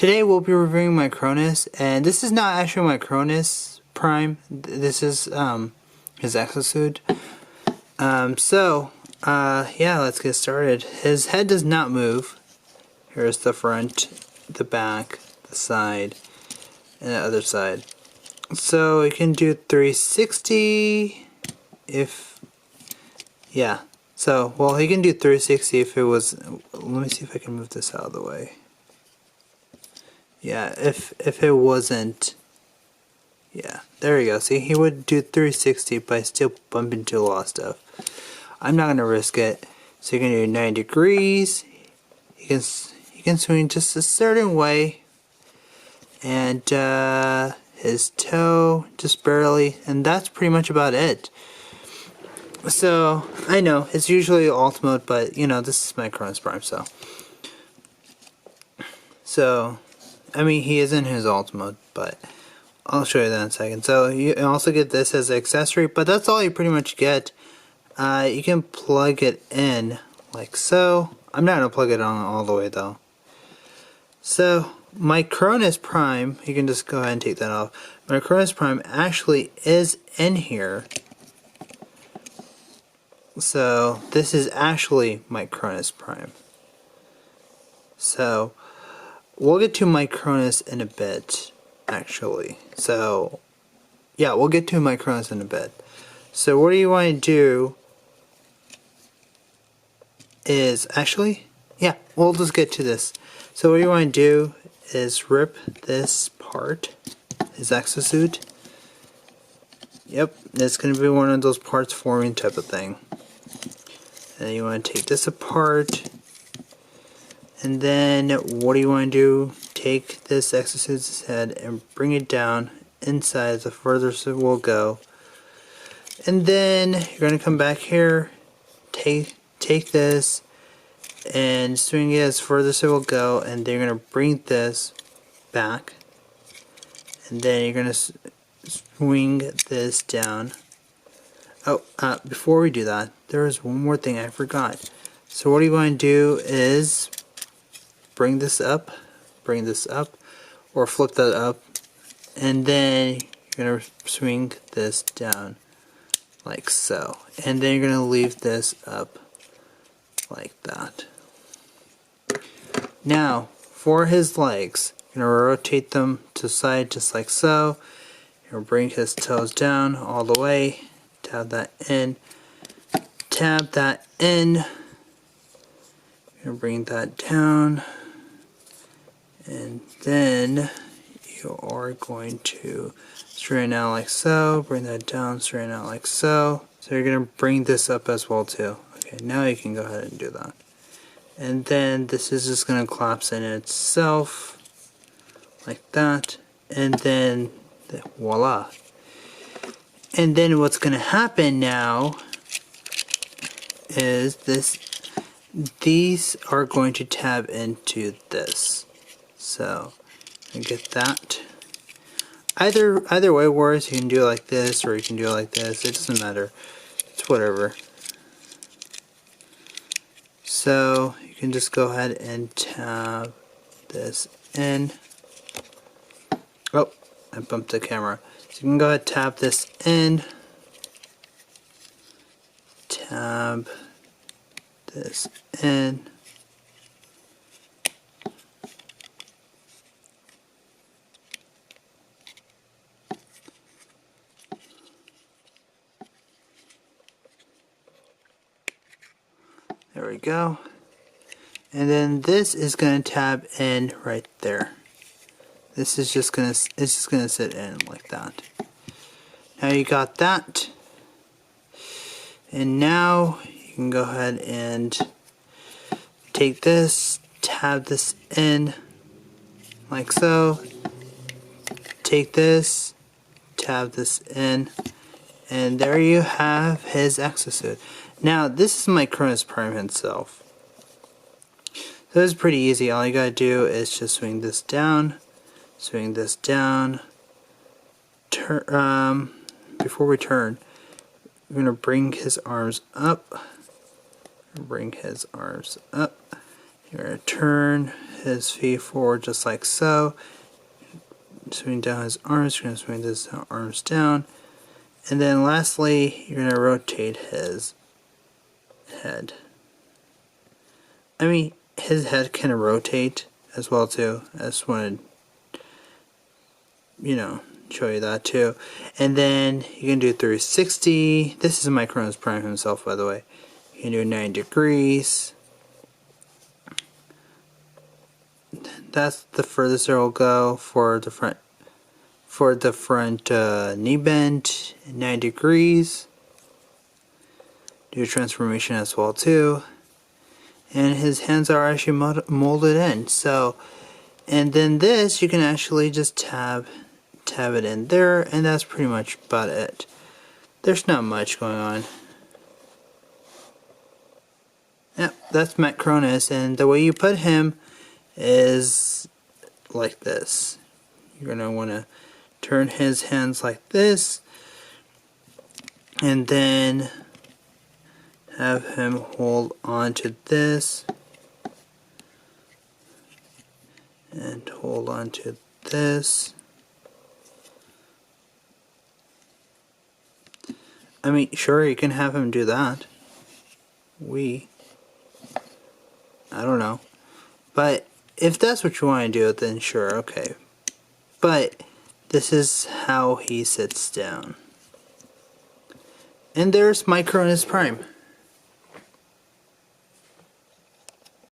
Today we'll be reviewing Micronus, and this is not actually Micronus Prime. This is his exosuit. Yeah, let's get started. His head does not move. Here's the front, the back, the side, and the other side. So he can do 360 if, yeah. So, well, he can do 360 if it was, let me see if I can move this out of the way. Yeah, if it wasn't, yeah, there you go. See, he would do 360, but still bump into a lot of stuff. I'm not gonna risk it. So you're gonna do 90 degrees. He can swing just a certain way, and his toe just barely, and that's pretty much about it. So I know it's usually alt mode, but you know this is Micronus Prime, so I mean he is in his alt mode, but I'll show you that in a second. So you also get this as an accessory, but that's all you pretty much get. You can plug it in like so. I'm not gonna plug it on all the way though. So Micronus Prime, you can just go ahead and take that off. Micronus Prime actually is in here. So this is actually Micronus Prime. So we'll get to Micronus in a bit, actually. So yeah, we'll get to Micronus in a bit. So what you want to do is actually, yeah, we'll just get to this. So what you want to do is rip this part, his exosuit. Yep, it's going to be one of those parts forming type of thing. And then you want to take this apart. And then what do you want to do? Take this exosuit's head and bring it down inside the furthest it will go. And then you're going to come back here, take this and swing it as far as it will go, and then you're going to bring this back, and then you're going to swing this down. Oh, before we do that, there is one more thing I forgot. So what you want to do is bring this up, or flip that up, and then you're going to swing this down like so, and then you're going to leave this up like that. Now for his legs, you're going to rotate them to the side just like so. You're going to bring his toes down all the way, tap that in, you're going to bring that down, and then you are going to straighten out like so, bring that down, straighten out like so. So you're going to bring this up as well too. Okay, now you can go ahead and do that. And then this is just going to collapse in itself like that, and then voila. And then what's going to happen now is these are going to tab into this. So you get that. Either way works. You can do it like this, or you can do it like this. It doesn't matter. It's whatever. So you can just go ahead and tab this in. Oh, I bumped the camera. So you can go ahead and tab this in. Tab this in. There we go. And then this is going to tab in right there. This is just going to sit in like that. Now you got that. And now you can go ahead and take this, tab this in like so. Take this, tab this in, and there you have his exosuit. Now this is Micronus Prime himself. So it's pretty easy. All you gotta do is just swing this down, turn. Before we turn, we're gonna bring his arms up. You're gonna turn his feet forward just like so. Swing down his arms, you're going to swing his arms down. And then lastly, you're going to rotate his head. I mean, his head can rotate as well too. I just wanted, show you that too. And then you can do 360. This is Micronus Prime himself, by the way. You can do 90 degrees. That's the furthest it will go for the front. For the front knee bend, 90 degrees. Do a transformation as well too. And his hands are actually molded in. So, and then this you can actually just tab it in there, and that's pretty much about it. There's not much going on. Yep, that's Micronus, and the way you put him is like this. You're gonna want to turn his hands like this, and then have him hold on to this, and hold on to this. I mean, sure, you can have him do that. I don't know. But if that's what you want to do, then sure, okay. But this is how he sits down. And there's Micronus Prime.